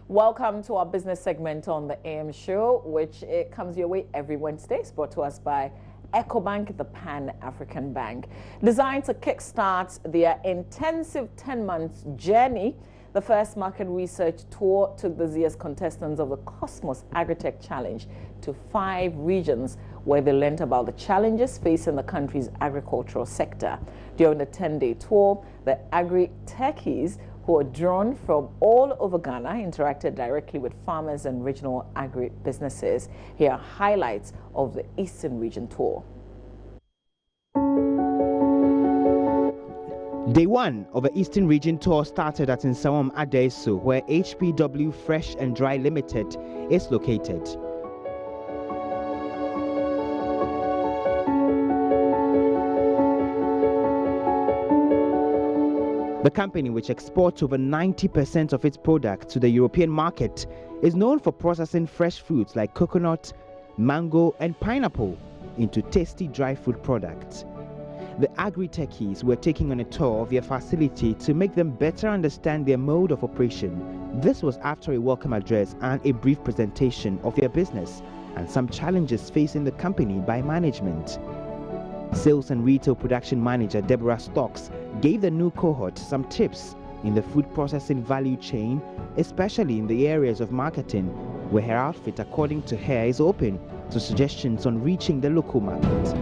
Welcome to our business segment on the AM show, which it comes your way every Wednesday. It's brought to us by EcoBank, the Pan-African Bank. Designed to kickstart their intensive 10-month journey, the first market research tour took this year's contestants of the KIC Agritech Challenge to 5 regions where they learned about the challenges facing the country's agricultural sector. During the 10-day tour, the agri-techies who are drawn from all over Ghana interacted directly with farmers and regional agri-businesses. Here are highlights of the Eastern Region tour. Day 1 of the Eastern Region tour started at Nsawam Adesu, where HPW Fresh and Dry Limited is located. The company, which exports over 90% of its products to the European market, is known for processing fresh fruits like coconut, mango and pineapple into tasty dry food products. The agri-techies were taking on a tour of their facility to make them better understand their mode of operation. This was after a welcome address and a brief presentation of their business and some challenges facing the company by management. Sales and Retail Production Manager Deborah Stocks gave the new cohort some tips in the food processing value chain, especially in the areas of marketing, where her outfit, according to her, is open to suggestions on reaching the local market.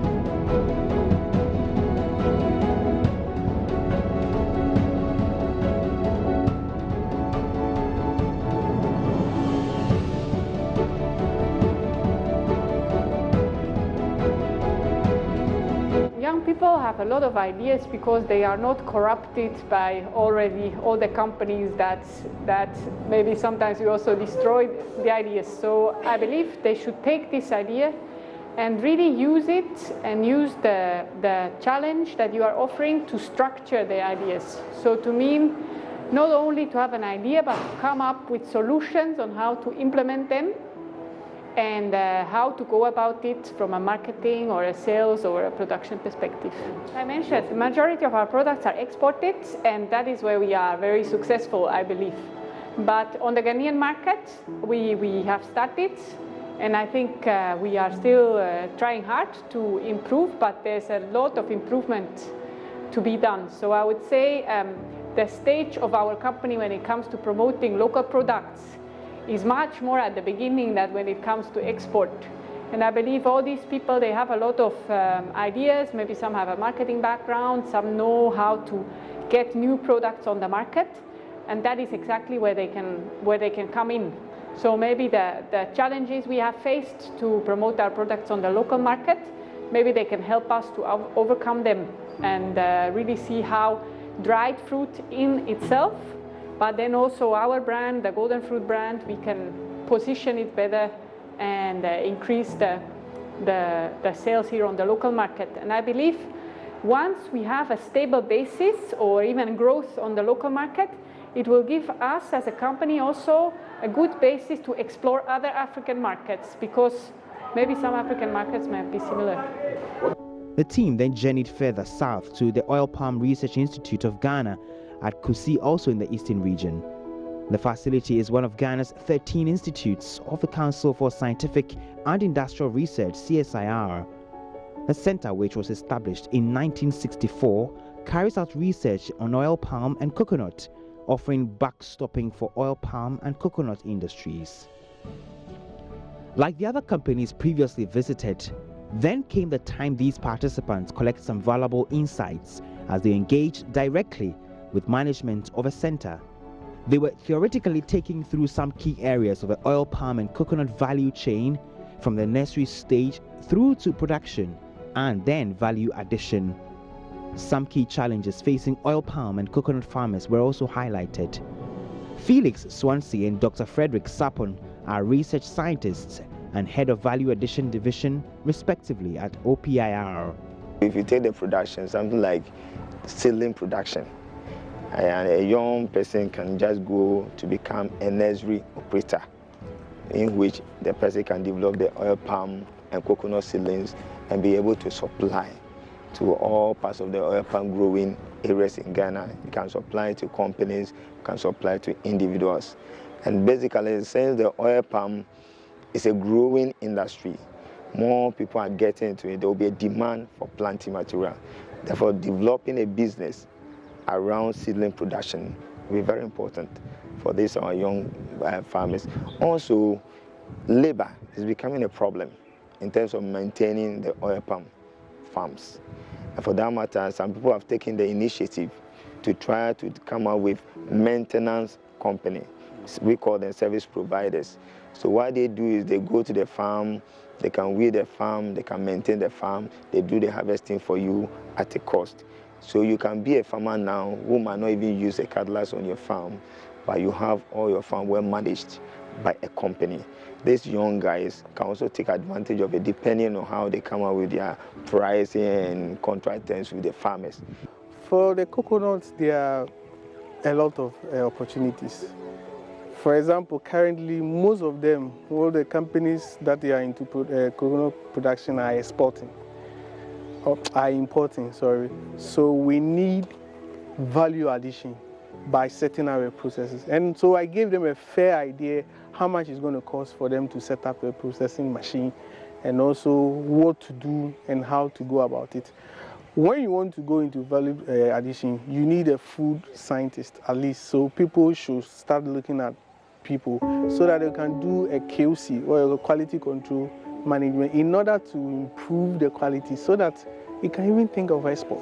Young people have a lot of ideas because they are not corrupted by already all the companies that maybe sometimes we also destroy the ideas. So I believe they should take this idea and really use it and use the challenge that you are offering to structure the ideas. So to mean not only to have an idea, but to come up with solutions on how to implement them and how to go about it from a marketing or a sales or a production perspective. I mentioned the majority of our products are exported, and that is where we are very successful, I believe. But on the Ghanaian market, we have started, and I think we are still trying hard to improve, but there's a lot of improvement to be done. So I would say the stage of our company when it comes to promoting local products is much more at the beginning than when it comes to export. And I believe all these people, they have a lot of ideas. Maybe some have a marketing background, some know how to get new products on the market, and that is exactly where they can come in. So maybe the challenges we have faced to promote our products on the local market, maybe they can help us to overcome them and really see how dried fruit in itself, but then also our brand, the Golden Fruit brand, we can position it better and increase the sales here on the local market. And I believe once we have a stable basis or even growth on the local market, it will give us as a company also a good basis to explore other African markets, because maybe some African markets might be similar. The team then journeyed further south to the Oil Palm Research Institute of Ghana at KIC, also in the Eastern Region. The facility is one of Ghana's 13 institutes of the Council for Scientific and Industrial Research, CSIR. The center, which was established in 1964, carries out research on oil palm and coconut, offering backstopping for oil palm and coconut industries. Like the other companies previously visited, then came the time these participants collect some valuable insights as they engaged directly with management of a center. They were theoretically taken through some key areas of the oil palm and coconut value chain, from the nursery stage through to production and then value addition. Some key challenges facing oil palm and coconut farmers were also highlighted. Felix Swansea and Dr. Frederick Sapon are research scientists and head of value addition division respectively at OPIR. If you take the production, something like seedling production, and a young person can just go to become a nursery operator, in which the person can develop the oil palm and coconut seedlings and be able to supply to all parts of the oil palm growing areas in Ghana. You can supply to companies, you can supply to individuals. And basically, since the oil palm is a growing industry, more people are getting into it. There will be a demand for planting material. Therefore, developing a business around seedling production will be very important for these our young farmers. Also, labor is becoming a problem in terms of maintaining the oil palm farms. And for that matter, some people have taken the initiative to try to come up with maintenance company. We call them service providers. So what they do is they go to the farm, they can weed the farm, they can maintain the farm, they do the harvesting for you at a cost. So you can be a farmer now who might not even use a cutlass on your farm, but you have all your farm well managed by a company. These young guys can also take advantage of it depending on how they come up with their pricing and contract terms with the farmers. For the coconuts, there are a lot of opportunities. For example, currently, most of them, all the companies that are into coconut production are importing, sorry. So we need value addition by setting up our processes. And so I gave them a fair idea how much it's going to cost for them to set up a processing machine and also what to do and how to go about it. When you want to go into value addition, you need a food scientist at least. So people should start looking at people so that they can do a KIC or a quality control management in order to improve the quality so that you can even think of export.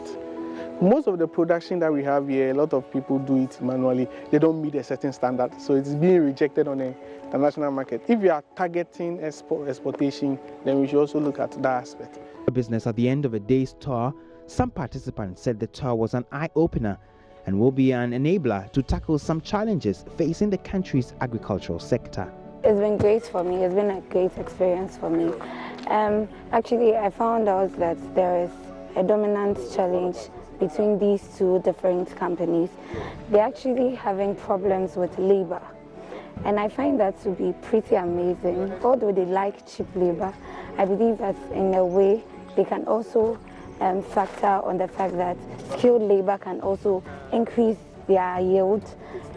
Most of the production that we have here, a lot of people do it manually. They don't meet a certain standard, so it's being rejected on the international market. If you are targeting exportation, then we should also look at that aspect. Business at the end of a day's tour, some participants said the tour was an eye-opener and will be an enabler to tackle some challenges facing the country's agricultural sector. It's been great for me. It's been a great experience for me. Actually, I found out that there is a dominant challenge between these two different companies. They're actually having problems with labor. And I find that to be pretty amazing. Although they like cheap labor, I believe that in a way they can also factor on the fact that skilled labor can also increase their yield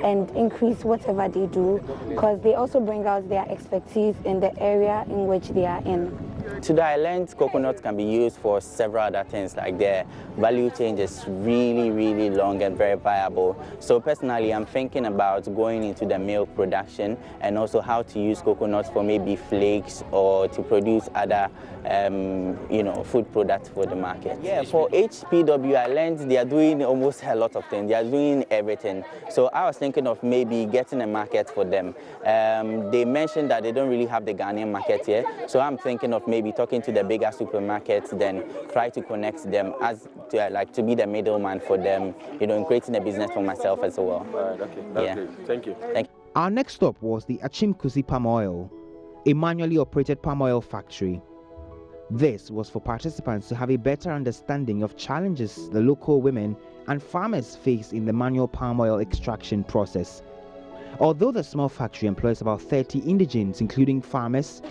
and increase whatever they do, because they also bring out their expertise in the area in which they are in. Today I learned coconuts can be used for several other things, like their value chain is really long and very viable. So personally I'm thinking about going into the milk production and also how to use coconuts for maybe flakes or to produce other food products for the market. Yeah, for HPW I learned they are doing almost a lot of things. They are doing everything. So I was thinking of maybe getting a market for them. They mentioned that they don't really have the Ghanaian market here, so I'm thinking of maybe talking to the bigger supermarkets, then try to connect them as to be the middleman for them, and creating a business for myself as well. Okay, that's great. Thank you. Thank you. Our next stop was the Achimkusi Palm Oil, a manually operated palm oil factory. This was for participants to have a better understanding of challenges the local women and farmers face in the manual palm oil extraction process. Although the small factory employs about 30 indigenes, including farmers,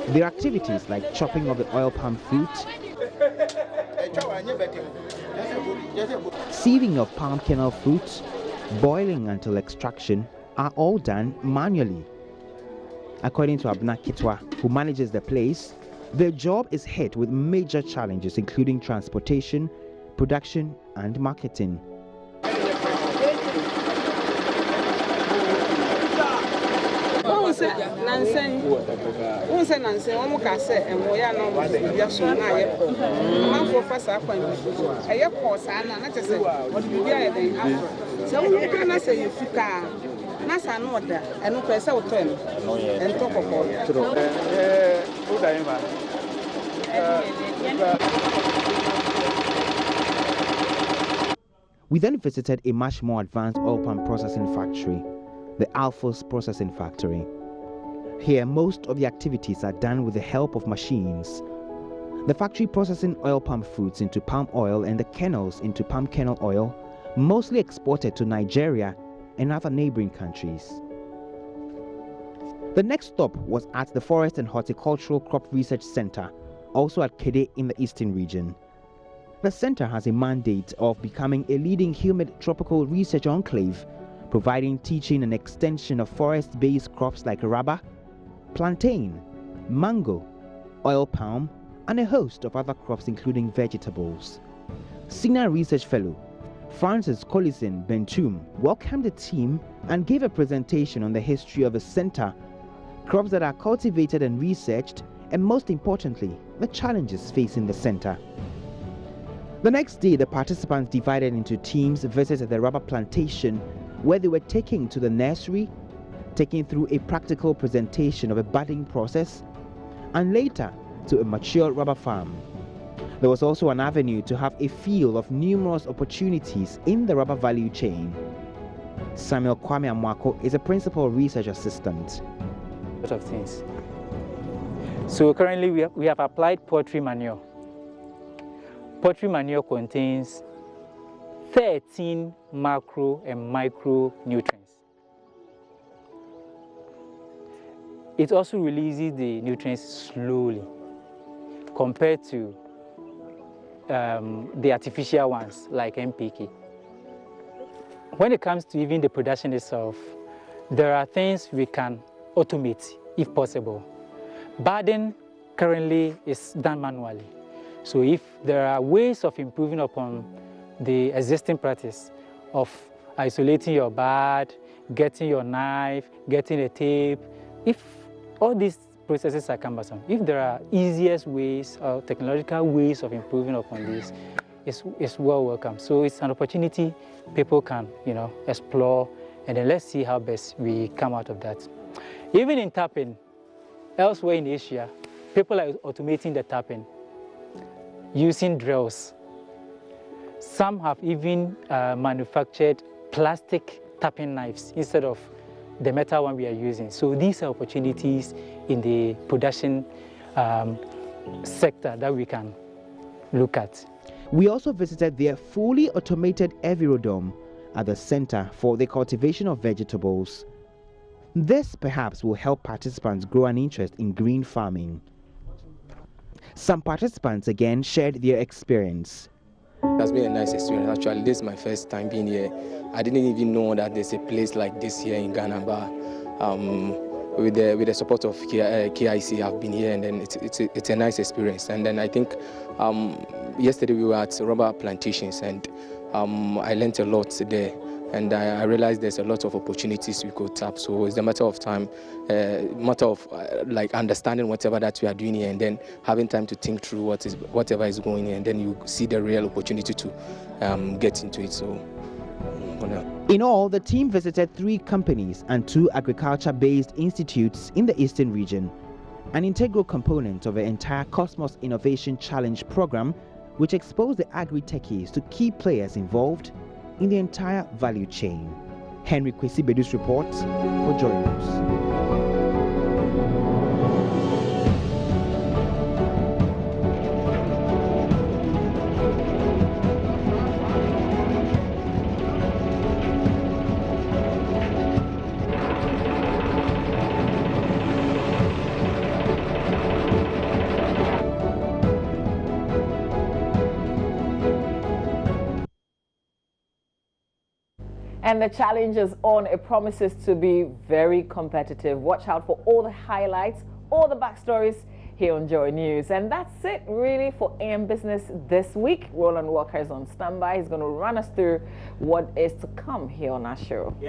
their activities like chopping of the oil palm fruit, sieving of palm kernel fruit, boiling until extraction are all done manually. According to Abna Kitwa, who manages the place, their job is hit with major challenges including transportation, production and marketing. We then visited a much more advanced oil palm processing factory, the Alphos Processing Factory. Here, most of the activities are done with the help of machines. The factory processing oil palm fruits into palm oil and the kernels into palm kernel oil, mostly exported to Nigeria and other neighboring countries. The next stop was at the Forest and Horticultural Crop Research Center, also at Kede in the Eastern region. The center has a mandate of becoming a leading humid tropical research enclave, providing teaching and extension of forest-based crops like rubber, plantain, mango, oil palm, and a host of other crops including vegetables. Senior Research Fellow Francis Collison Bentum welcomed the team and gave a presentation on the history of the center, crops that are cultivated and researched, and most importantly, the challenges facing the center. The next day, the participants divided into teams visited the rubber plantation, where they were taken to the nursery, taken through a practical presentation of a budding process, and later to a mature rubber farm. There was also an avenue to have a feel of numerous opportunities in the rubber value chain. Samuel Kwame Amwako is a principal research assistant. A lot of things. So currently we have applied poultry manure. Poultry manure contains 13 macro and micro nutrients. It also releases the nutrients slowly compared to the artificial ones like NPK. When it comes to even the production itself, there are things we can automate if possible. Budding currently is done manually. So if there are ways of improving upon the existing practice of isolating your bud, getting your knife, getting a tape, if all these processes are cumbersome, if there are easiest ways or technological ways of improving upon this, it's well welcome. So it's an opportunity people can, explore, and then let's see how best we come out of that. Even in tapping, elsewhere in Asia, people are automating the tapping using drills. Some have even manufactured plastic tapping knives instead of the metal one we are using. So these are opportunities in the production sector that we can look at. We also visited their fully automated avirodome at the Center for the Cultivation of Vegetables. This perhaps will help participants grow an interest in green farming. Some participants again shared their experience. It has been a nice experience. Actually, this is my first time being here. I didn't even know that there's a place like this here in Ghana, but with the support of KIC, I've been here, and then it's a nice experience. And then I think yesterday we were at rubber plantations, and I learned a lot there. And I realized there's a lot of opportunities we could tap. So it's a matter of time, like understanding whatever that we are doing here, and then having time to think through whatever is going on, and then you see the real opportunity to get into it. So. In all, the team visited 3 companies and 2 agriculture-based institutes in the Eastern region, an integral component of the entire Cosmos Innovation Challenge program, which exposed the agri-techies to key players involved in the entire value chain. Henry Kwesi Bedu's report for JoyNews. And the challenge is on. It promises to be very competitive. Watch out for all the highlights, all the backstories here on JoyNews. And that's it really for AM Business this week. Roland Walker is on standby. He's going to run us through what is to come here on our show.